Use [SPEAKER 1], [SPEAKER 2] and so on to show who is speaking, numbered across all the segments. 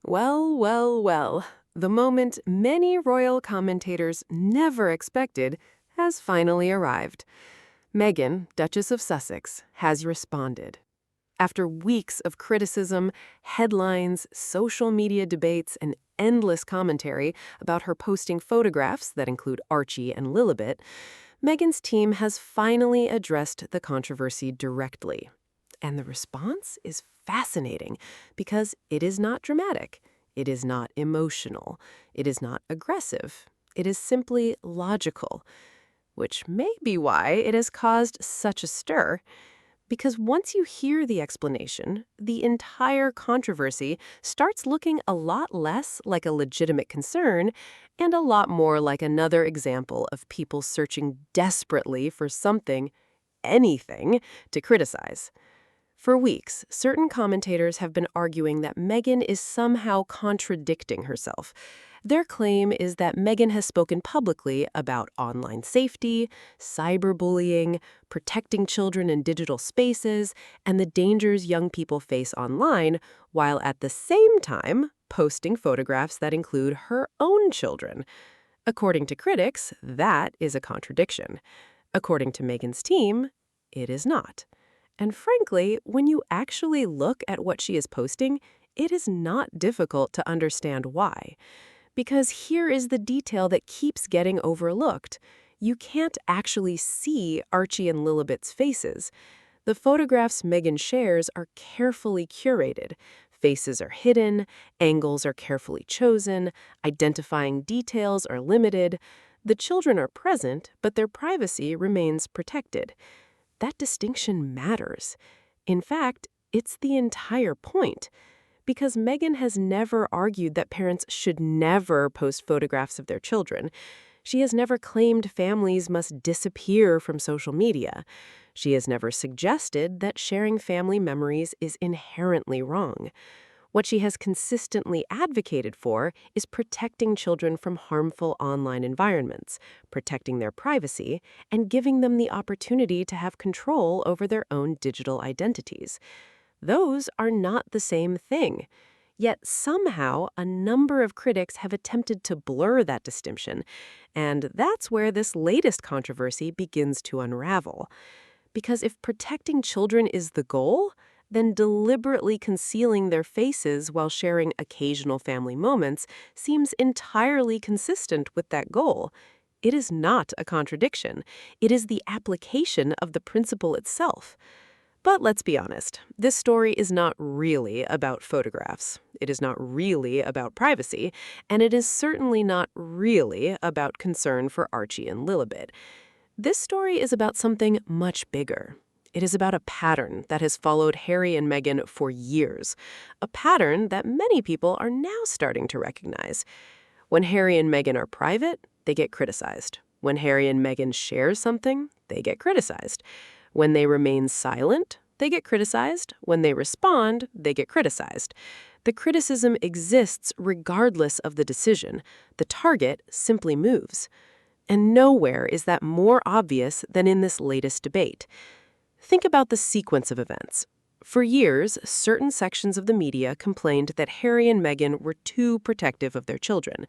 [SPEAKER 1] Well, well, well. The moment many royal commentators never expected has finally arrived. Meghan, Duchess of Sussex, has responded. After weeks of criticism, headlines, social media debates, and endless commentary about her posting photographs that include Archie and Lilibet, Meghan's team has finally addressed the controversy directly. And the response is fascinating because it is not dramatic, it is not emotional, it is not aggressive, it is simply logical, which may be why it has caused such a stir. Because once you hear the explanation, the entire controversy starts looking a lot less like a legitimate concern and a lot more like another example of people searching desperately for something, anything, to criticize. For weeks, certain commentators have been arguing that Meghan is somehow contradicting herself. Their claim is that Meghan has spoken publicly about online safety, cyberbullying, protecting children in digital spaces, and the dangers young people face online, while at the same time posting photographs that include her own children. According to critics, that is a contradiction. According to Meghan's team, it is not. And frankly, when you actually look at what she is posting, it is not difficult to understand why. Because here is the detail that keeps getting overlooked. You can't actually see Archie and Lilibet's faces. The photographs Meghan shares are carefully curated. Faces are hidden, angles are carefully chosen, identifying details are limited. The children are present, but their privacy remains protected. That distinction matters. In fact, it's the entire point. Because Meghan has never argued that parents should never post photographs of their children. She has never claimed families must disappear from social media. She has never suggested that sharing family memories is inherently wrong. What she has consistently advocated for is protecting children from harmful online environments, protecting their privacy, and giving them the opportunity to have control over their own digital identities. Those are not the same thing. Yet somehow, a number of critics have attempted to blur that distinction, and that's where this latest controversy begins to unravel. Because if protecting children is the goal, then deliberately concealing their faces while sharing occasional family moments seems entirely consistent with that goal. It is not a contradiction. It is the application of the principle itself. But let's be honest, this story is not really about photographs. It is not really about privacy, and it is certainly not really about concern for Archie and Lilibet. This story is about something much bigger. It is about a pattern that has followed Harry and Meghan for years, a pattern that many people are now starting to recognize. When Harry and Meghan are private, they get criticized. When Harry and Meghan share something, they get criticized. When they remain silent, they get criticized. When they respond, they get criticized. The criticism exists regardless of the decision. The target simply moves. And nowhere is that more obvious than in this latest debate. Think about the sequence of events. For years, certain sections of the media complained that Harry and Meghan were too protective of their children.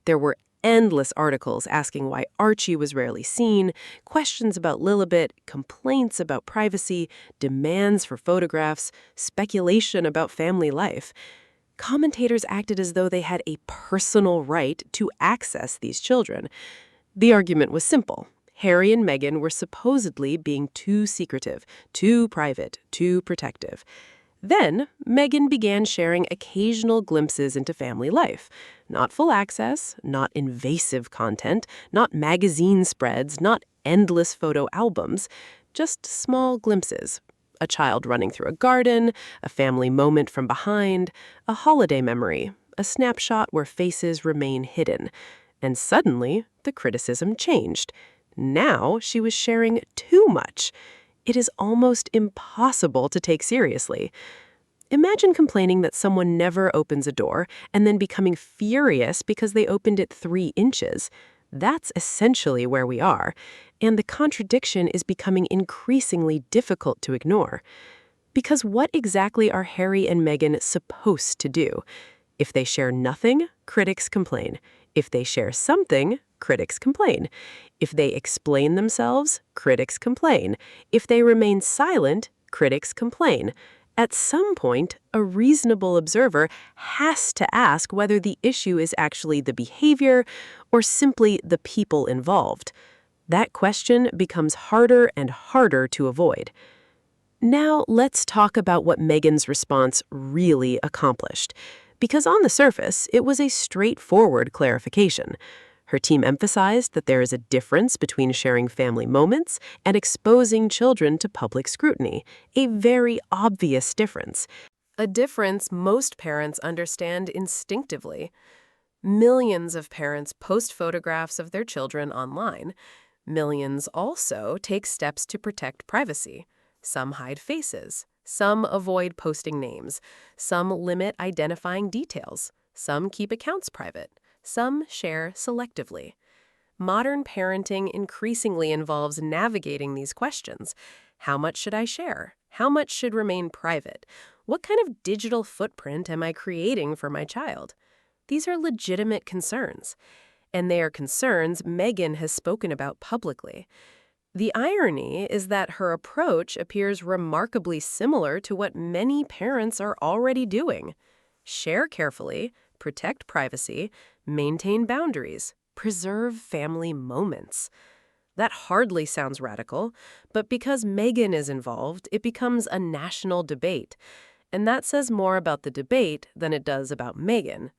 [SPEAKER 1] There were endless articles asking why Archie was rarely seen, questions about Lilibet, complaints about privacy, demands for photographs, speculation about family life. Commentators acted as though they had a personal right to access these children. The argument was simple. Harry and Meghan were supposedly being too secretive, too private, too protective. Then, Meghan began sharing occasional glimpses into family life. Not full access, not invasive content, not magazine spreads, not endless photo albums, just small glimpses. A child running through a garden, a family moment from behind, a holiday memory, a snapshot where faces remain hidden. And suddenly, the criticism changed. Now she was sharing too much. It is almost impossible to take seriously. Imagine complaining that someone never opens a door and then becoming furious because they opened it 3 inches. That's essentially where we are, and the contradiction is becoming increasingly difficult to ignore. Because what exactly are Harry and Meghan supposed to do? If they share nothing, critics complain. If they share something, critics complain. If they explain themselves, critics complain. If they remain silent, critics complain. At some point, a reasonable observer has to ask whether the issue is actually the behavior or simply the people involved. That question becomes harder and harder to avoid. Now, let's talk about what Meghan's response really accomplished. Because on the surface, it was a straightforward clarification. Her team emphasized that there is a difference between sharing family moments and exposing children to public scrutiny, a very obvious difference. A difference most parents understand instinctively. Millions of parents post photographs of their children online. Millions also take steps to protect privacy. Some hide faces. Some avoid posting names. Some limit identifying details. Some keep accounts private. Some share selectively. Modern parenting increasingly involves navigating these questions. How much should I share? How much should remain private? What kind of digital footprint am I creating for my child? These are legitimate concerns, and they are concerns Meghan has spoken about publicly. The irony is that her approach appears remarkably similar to what many parents are already doing. Share carefully, protect privacy, maintain boundaries, preserve family moments. That hardly sounds radical, but because Meghan is involved, it becomes a national debate. And that says more about the debate than it does about Meghan.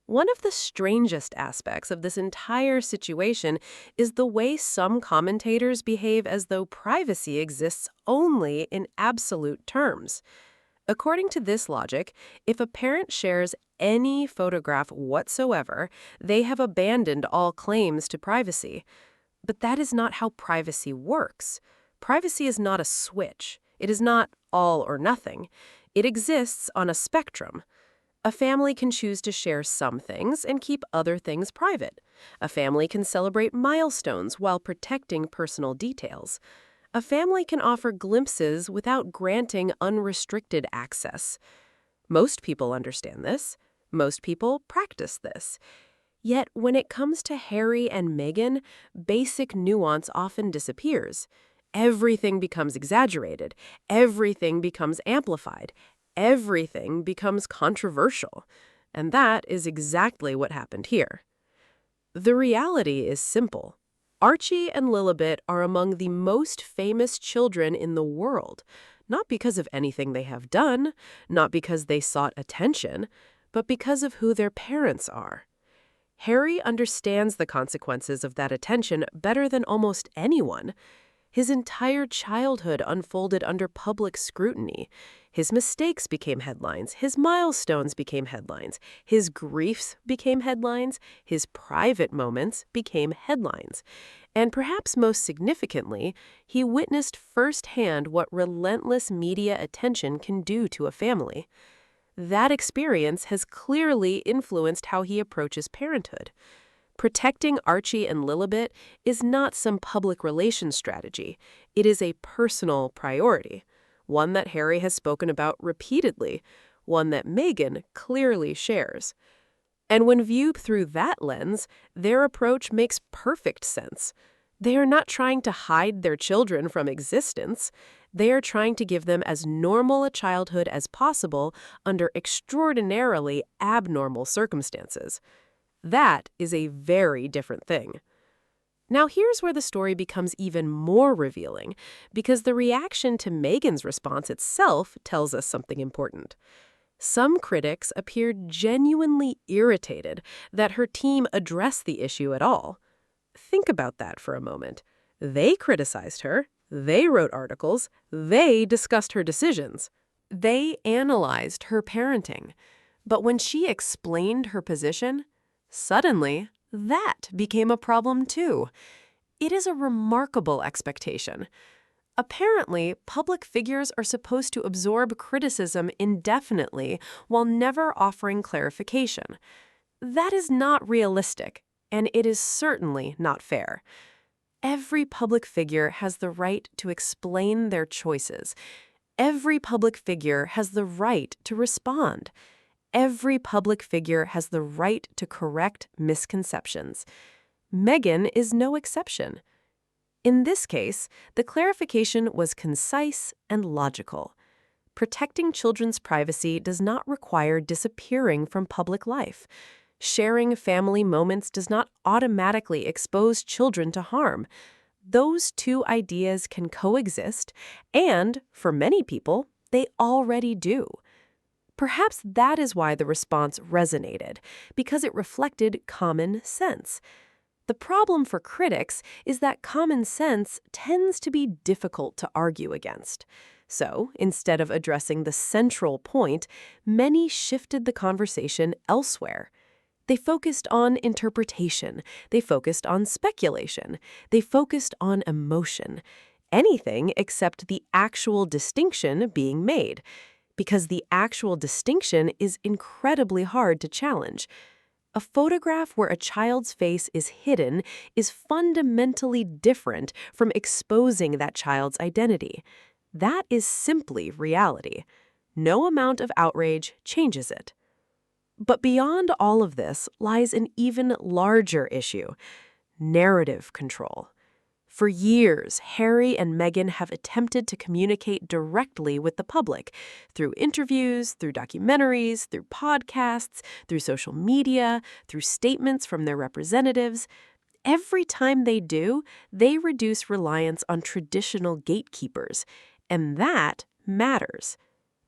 [SPEAKER 1] One of the strangest aspects of this entire situation is the way some commentators behave as though privacy exists only in absolute terms. According to this logic, if a parent shares any photograph whatsoever, they have abandoned all claims to privacy. But that is not how privacy works. Privacy is not a switch. It is not all or nothing. It exists on a spectrum. A family can choose to share some things and keep other things private. A family can celebrate milestones while protecting personal details. A family can offer glimpses without granting unrestricted access. Most people understand this. Most people practice this. Yet when it comes to Harry and Meghan, basic nuance often disappears. Everything becomes exaggerated. Everything becomes amplified. Everything becomes controversial. And that is exactly what happened here. The reality is simple. Archie and Lilibet are among the most famous children in the world, not because of anything they have done, not because they sought attention, but because of who their parents are. Harry understands the consequences of that attention better than almost anyone. His entire childhood unfolded under public scrutiny. His mistakes became headlines. His milestones became headlines. His griefs became headlines. His private moments became headlines. And perhaps most significantly, he witnessed firsthand what relentless media attention can do to a family. That experience has clearly influenced how he approaches parenthood. Protecting Archie and Lilibet is not some public relations strategy. It is a personal priority, one that Harry has spoken about repeatedly, one that Meghan clearly shares. And when viewed through that lens, their approach makes perfect sense. They are not trying to hide their children from existence. They are trying to give them as normal a childhood as possible under extraordinarily abnormal circumstances. That is a very different thing. Now here's where the story becomes even more revealing, because the reaction to Meghan's response itself tells us something important. Some critics appeared genuinely irritated that her team addressed the issue at all. Think about that for a moment. They criticized her, they wrote articles, they discussed her decisions. They analyzed her parenting. But when she explained her position, suddenly, that became a problem too. It is a remarkable expectation. Apparently, public figures are supposed to absorb criticism indefinitely while never offering clarification. That is not realistic, and it is certainly not fair. Every public figure has the right to explain their choices. Every public figure has the right to respond. Every public figure has the right to correct misconceptions. Meghan is no exception. In this case, the clarification was concise and logical. Protecting children's privacy does not require disappearing from public life. Sharing family moments does not automatically expose children to harm. Those two ideas can coexist, and, for many people, they already do. Perhaps that is why the response resonated, because it reflected common sense. The problem for critics is that common sense tends to be difficult to argue against. So, instead of addressing the central point, many shifted the conversation elsewhere. They focused on interpretation. They focused on speculation. They focused on emotion. Anything except the actual distinction being made, because the actual distinction is incredibly hard to challenge. A photograph where a child's face is hidden is fundamentally different from exposing that child's identity. That is simply reality. No amount of outrage changes it. But beyond all of this lies an even larger issue: narrative control. For years, Harry and Meghan have attempted to communicate directly with the public through interviews, through documentaries, through podcasts, through social media, through statements from their representatives. Every time they do, they reduce reliance on traditional gatekeepers. And that matters.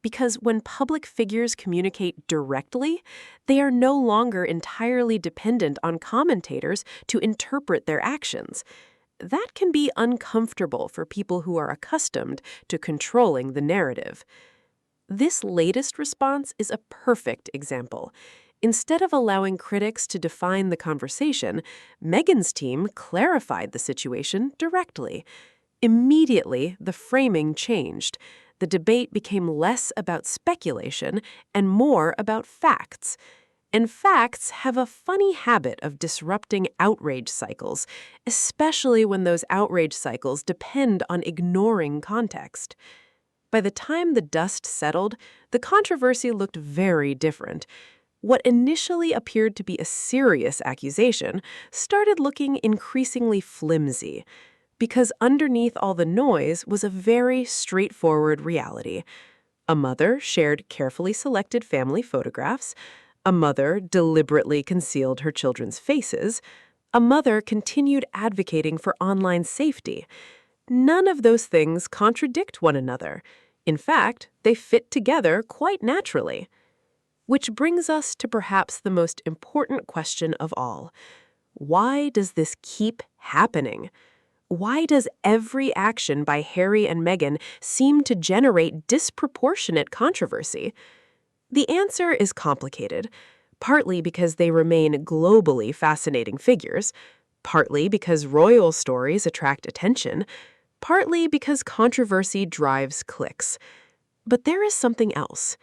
[SPEAKER 1] Because when public figures communicate directly, they are no longer entirely dependent on commentators to interpret their actions. That can be uncomfortable for people who are accustomed to controlling the narrative. This latest response is a perfect example. Instead of allowing critics to define the conversation, Meghan's team clarified the situation directly. Immediately, the framing changed. The debate became less about speculation and more about facts. And facts have a funny habit of disrupting outrage cycles, especially when those outrage cycles depend on ignoring context. By the time the dust settled, the controversy looked very different. What initially appeared to be a serious accusation started looking increasingly flimsy, because underneath all the noise was a very straightforward reality. A mother shared carefully selected family photographs. A mother deliberately concealed her children's faces. A mother continued advocating for online safety. None of those things contradict one another. In fact, they fit together quite naturally. Which brings us to perhaps the most important question of all. Why does this keep happening? Why does every action by Harry and Meghan seem to generate disproportionate controversy? The answer is complicated, partly because they remain globally fascinating figures, partly because royal stories attract attention, partly because controversy drives clicks. But there is something else.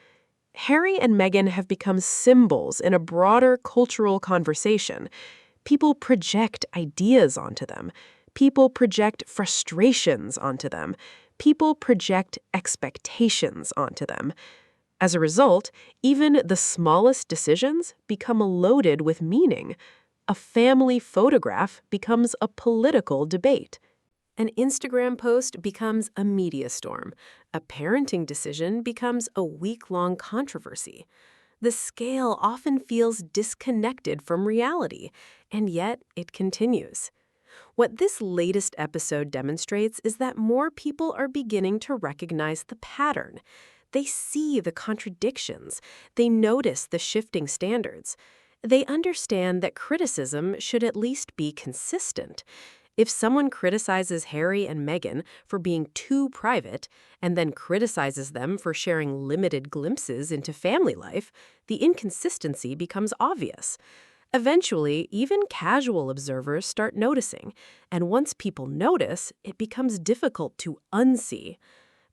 [SPEAKER 1] Harry and Meghan have become symbols in a broader cultural conversation. People project ideas onto them. People project frustrations onto them. People project expectations onto them. As a result, even the smallest decisions become loaded with meaning. A family photograph becomes a political debate. An Instagram post becomes a media storm. A parenting decision becomes a week-long controversy. The scale often feels disconnected from reality, and yet it continues. What this latest episode demonstrates is that more people are beginning to recognize the pattern. They see the contradictions. They notice the shifting standards. They understand that criticism should at least be consistent. If someone criticizes Harry and Meghan for being too private and then criticizes them for sharing limited glimpses into family life, the inconsistency becomes obvious. Eventually, even casual observers start noticing, and once people notice, it becomes difficult to unsee.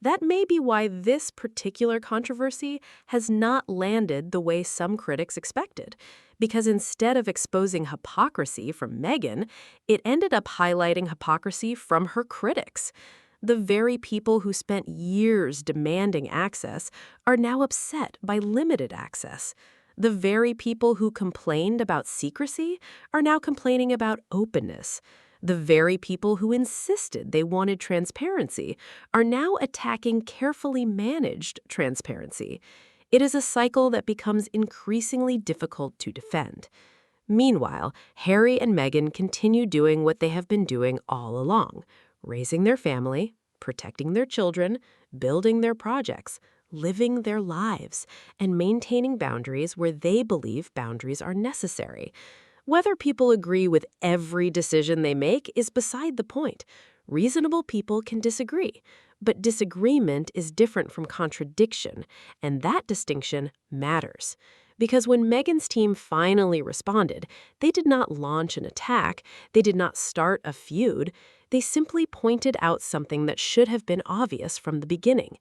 [SPEAKER 1] That may be why this particular controversy has not landed the way some critics expected, because instead of exposing hypocrisy from Meghan, it ended up highlighting hypocrisy from her critics. The very people who spent years demanding access are now upset by limited access. The very people who complained about secrecy are now complaining about openness. The very people who insisted they wanted transparency are now attacking carefully managed transparency. It is a cycle that becomes increasingly difficult to defend. Meanwhile, Harry and Meghan continue doing what they have been doing all along, raising their family, protecting their children, building their projects, living their lives, and maintaining boundaries where they believe boundaries are necessary. Whether people agree with every decision they make is beside the point. Reasonable people can disagree, but disagreement is different from contradiction, and that distinction matters. Because when Meghan's team finally responded, they did not launch an attack, they did not start a feud, they simply pointed out something that should have been obvious from the beginning.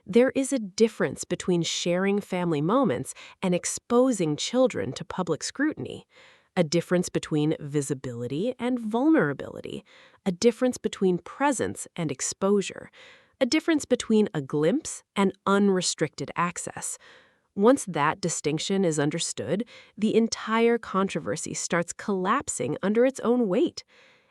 [SPEAKER 1] There is a difference between sharing family moments and exposing children to public scrutiny. A difference between visibility and vulnerability. A difference between presence and exposure. A difference between a glimpse and unrestricted access. Once that distinction is understood, the entire controversy starts collapsing under its own weight.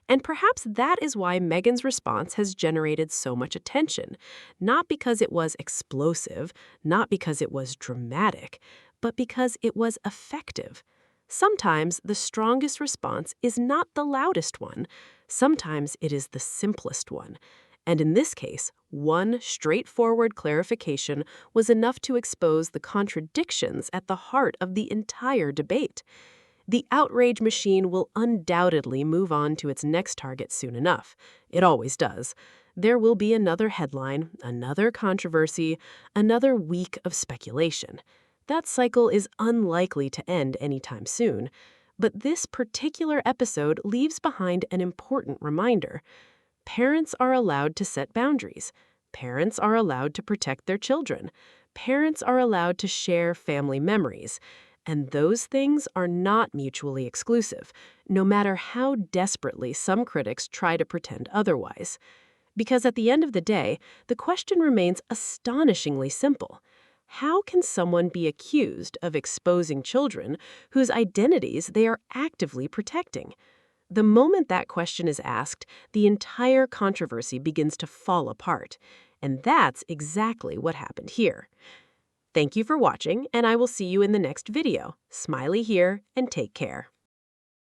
[SPEAKER 1] And perhaps that is why Meghan's response has generated so much attention, not because it was explosive, not because it was dramatic, but because it was effective. Sometimes the strongest response is not the loudest one. Sometimes it is the simplest one. And in this case, one straightforward clarification was enough to expose the contradictions at the heart of the entire debate. The outrage machine will undoubtedly move on to its next target soon enough. It always does. There will be another headline, another controversy, another week of speculation. That cycle is unlikely to end anytime soon. But this particular episode leaves behind an important reminder. Parents are allowed to set boundaries. Parents are allowed to protect their children. Parents are allowed to share family memories. And those things are not mutually exclusive, no matter how desperately some critics try to pretend otherwise. Because at the end of the day, the question remains astonishingly simple. How can someone be accused of exposing children whose identities they are actively protecting? The moment that question is asked, the entire controversy begins to fall apart. And that's exactly what happened here. Thank you for watching, and I will see you in the next video. Smiley here, and take care.